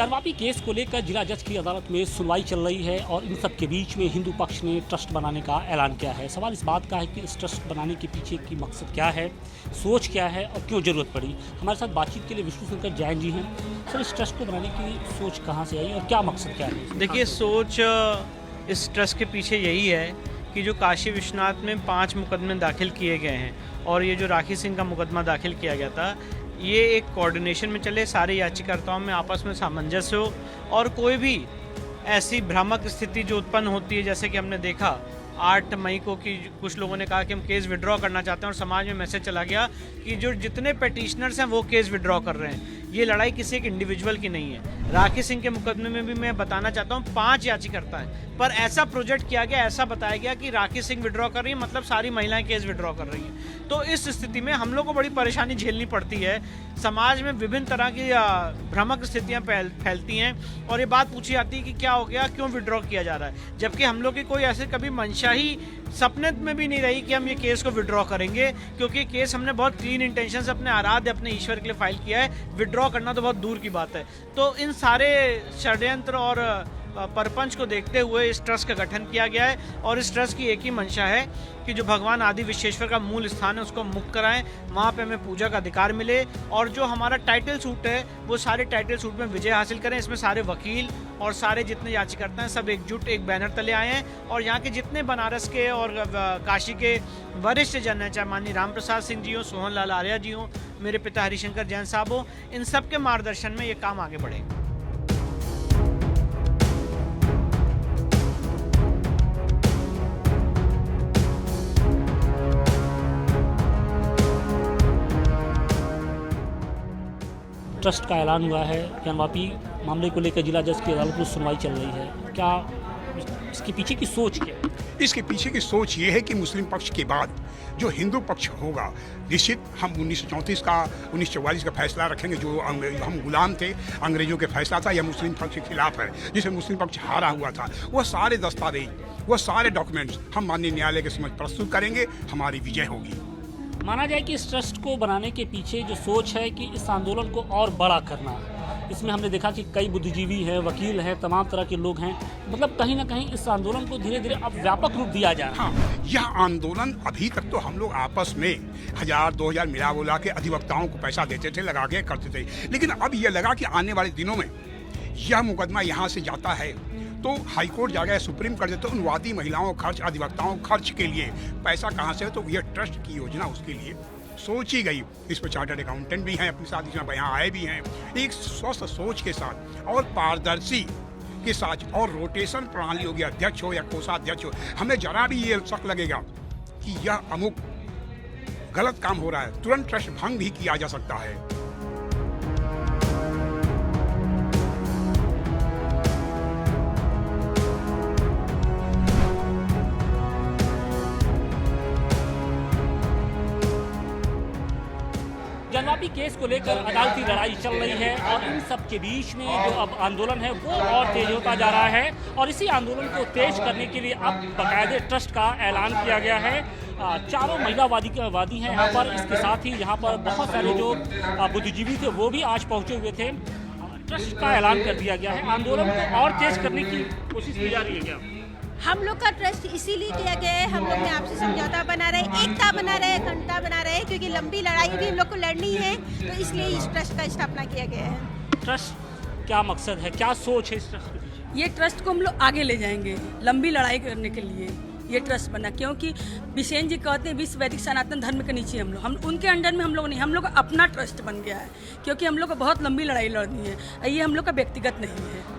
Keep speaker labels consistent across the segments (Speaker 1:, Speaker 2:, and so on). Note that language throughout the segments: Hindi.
Speaker 1: जानवापी केस को लेकर जिला जज की अदालत में सुनवाई चल रही है और इन सब के बीच में हिंदू पक्ष ने ट्रस्ट बनाने का ऐलान किया है। सवाल इस बात का है कि इस ट्रस्ट बनाने के पीछे की मकसद क्या है, सोच क्या है और क्यों ज़रूरत पड़ी। हमारे साथ बातचीत के लिए विष्णु शंकर जैन जी हैं। सर, इस ट्रस्ट को बनाने की सोच कहाँ से आई और क्या मकसद क्या है?
Speaker 2: देखिए, सोच इस ट्रस्ट के पीछे यही है कि जो काशी विश्वनाथ में 5 मुकदमे दाखिल किए गए हैं और ये जो राखी सिंह का मुकदमा दाखिल किया गया था, ये एक कोऑर्डिनेशन में चले, सारे याचिकाकर्ताओं में आपस में सामंजस्य हो और कोई भी ऐसी भ्रामक स्थिति जो उत्पन्न होती है, जैसे कि हमने देखा 8 मई को कि कुछ लोगों ने कहा कि हम केस विड्रॉ करना चाहते हैं और समाज में मैसेज चला गया कि जो जितने पेटिशनर्स हैं वो केस विड्रॉ कर रहे हैं। ये लड़ाई किसी एक इंडिविजुअल की नहीं है। राखी सिंह के मुकदमे में भी मैं बताना चाहता हूँ 5 याचिकाकर्ता हैं, पर ऐसा प्रोजेक्ट किया गया, ऐसा बताया गया कि राखी सिंह विड्रॉ कर रही है मतलब सारी महिलाएं केस विड्रॉ कर रही हैं। तो इस स्थिति में हम लोग को बड़ी परेशानी झेलनी पड़ती है। समाज में विभिन्न तरह की भ्रामक स्थितियाँ फैलती हैं और ये बात पूछी जाती है कि क्या हो गया, क्यों विड्रॉ किया जा रहा है, जबकि हम लोग की कोई ऐसे कभी मंशा ही सपने में भी नहीं रही कि हम ये केस को विड्रॉ करेंगे, क्योंकि केस हमने बहुत क्लीन इंटेंशन से अपने आराध्य, अपने ईश्वर के लिए फाइल किया है। विड्रॉ करना तो बहुत दूर की बात है। तो इन सारे षड्यंत्र और परपंच को देखते हुए इस ट्रस्ट का गठन किया गया है और इस ट्रस्ट की एक ही मंशा है कि जो भगवान आदि विश्वेश्वर का मूल स्थान है उसको मुक्त कराएं, वहाँ पे हमें पूजा का अधिकार मिले और जो हमारा टाइटल सूट है वो सारे टाइटल सूट में विजय हासिल करें। इसमें सारे वकील और सारे जितने याचिकाकर्ता हैं सब एकजुट एक बैनर तले आए हैं और यहाँ के जितने बनारस के और काशी के वरिष्ठ जन हैं, चाहे माननीय राम प्रसाद सिंह जी हो, सोहन लाल आर्या जी हो, मेरे पिता हरिशंकर जैन साहब हो, इन सब के मार्गदर्शन में ये काम आगे बढ़ेगा।
Speaker 1: ट्रस्ट का ऐलान हुआ है। जानवापी मामले को लेकर जिला जज की अदालत में सुनवाई चल रही है। क्या इसके पीछे की सोच क्या है?
Speaker 3: इसके पीछे की सोच ये है कि मुस्लिम पक्ष के बाद जो हिंदू पक्ष होगा, निश्चित हम 1944 का फैसला रखेंगे। जो हम गुलाम थे, अंग्रेजों के फैसला था, यह मुस्लिम पक्ष के खिलाफ है, जिसे मुस्लिम पक्ष हारा हुआ था। वह सारे दस्तावेज, वह सारे डॉक्यूमेंट्स हम माननीय न्यायालय के समक्ष प्रस्तुत करेंगे, हमारी विजय होगी।
Speaker 1: माना जाए कि इस ट्रस्ट को बनाने के पीछे जो सोच है कि इस आंदोलन को और बड़ा करना। इसमें हमने देखा कि कई बुद्धिजीवी हैं, वकील हैं, तमाम तरह के लोग हैं, मतलब कहीं ना कहीं इस आंदोलन को धीरे धीरे अब व्यापक रूप दिया जा रहा है।
Speaker 3: हाँ, यह आंदोलन अभी तक तो हम लोग आपस में 1000-2000 मिला बोला के अधिवक्ताओं को पैसा देते थे, लगा के करते थे, लेकिन अब यह लगा कि आने वाले दिनों में यह मुकदमा यहाँ से जाता है तो हाईकोर्ट जाएगा, सुप्रीम कोर्ट देते, उन वादी महिलाओं खर्च, अधिवक्ताओं खर्च के लिए पैसा कहाँ से है, तो यह ट्रस्ट की योजना उसके लिए सोची गई। इस पर चार्टर्ड अकाउंटेंट भी हैं अपने साथ, इसमें यहाँ आए भी हैं, एक स्वस्थ सोच के साथ और पारदर्शी के साथ और रोटेशन प्रणाली होगी, अध्यक्ष हो या कोषाध्यक्ष हो, हमें जरा भी ये शक लगेगा कि यह अमुक गलत काम हो रहा है, तुरंत ट्रस्ट भंग भी किया जा सकता है।
Speaker 1: जानवापी केस को लेकर अदालती लड़ाई चल रही है और इन सब के बीच में जो अब आंदोलन है वो और तेज होता जा रहा है और इसी आंदोलन को तेज करने के लिए अब बाकायदे ट्रस्ट का ऐलान किया गया है। चारों महिला वादी हैं यहाँ पर। इसके साथ ही यहाँ पर बहुत सारे जो बुद्धिजीवी थे वो भी आज पहुँचे हुए थे। ट्रस्ट का ऐलान कर दिया गया है। आंदोलन को और तेज करने की कोशिश की जा रही है क्या?
Speaker 4: हम लोग का ट्रस्ट इसीलिए किया गया है, हम लोग ने आपसे समझौता बना रहे, एकता बना रहे, अखंडता बना रहे, क्योंकि लंबी लड़ाई भी हम लोग को लड़नी है, तो इसलिए इस ट्रस्ट का स्थापना किया गया है।
Speaker 1: ट्रस्ट क्या मकसद है, क्या सोच है इस ट्रस्ट के पीछे?
Speaker 5: ये ट्रस्ट को हम लोग आगे ले जाएंगे, लंबी लड़ाई करने के लिए ये ट्रस्ट बना, क्योंकि बिसेन जी कहते हैं विश्व वैदिक सनातन धर्म के नीचे हम उनके अंडर में हम लोग नहीं, हम लोग का अपना ट्रस्ट बन गया है, क्योंकि हम लोग को बहुत लंबी लड़ाई लड़नी है, ये हम लोग का व्यक्तिगत नहीं है।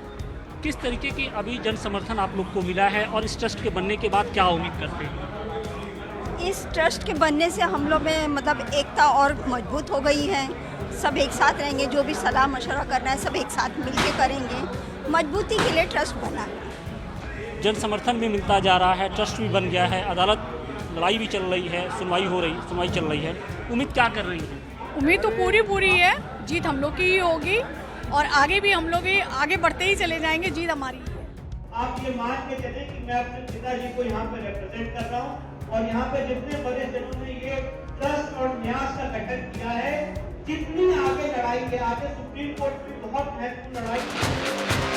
Speaker 1: किस तरीके की अभी जन समर्थन आप लोग को मिला है और इस ट्रस्ट के बनने के बाद क्या उम्मीद करते हैं?
Speaker 4: इस ट्रस्ट के बनने से हम लोग में मतलब एकता और मजबूत हो गई है, सब एक साथ रहेंगे, जो भी सलाह मशवरा करना है सब एक साथ मिलकर करेंगे, मजबूती के लिए ट्रस्ट बना।
Speaker 1: जन समर्थन भी मिलता जा रहा है, ट्रस्ट भी बन गया है, अदालत लड़ाई भी चल रही है, सुनवाई चल रही है, उम्मीद क्या कर रही है?
Speaker 6: उम्मीद तो पूरी है, जीत हम लोग की ही होगी और आगे भी हम लोग आगे बढ़ते ही चले जाएंगे, जीत हमारी है।
Speaker 2: आप ये मान के चलें कि मैं अपने पिताजी को यहाँ पे रिप्रेजेंट कर रहा हूँ और यहाँ पे जितने बड़े जनों ने ये ट्रस्ट और न्यास का गठन किया है, जितनी आगे लड़ाई
Speaker 7: लड़ाई है, आगे सुप्रीम कोर्ट भी बहुत महत्वपूर्ण लड़ाई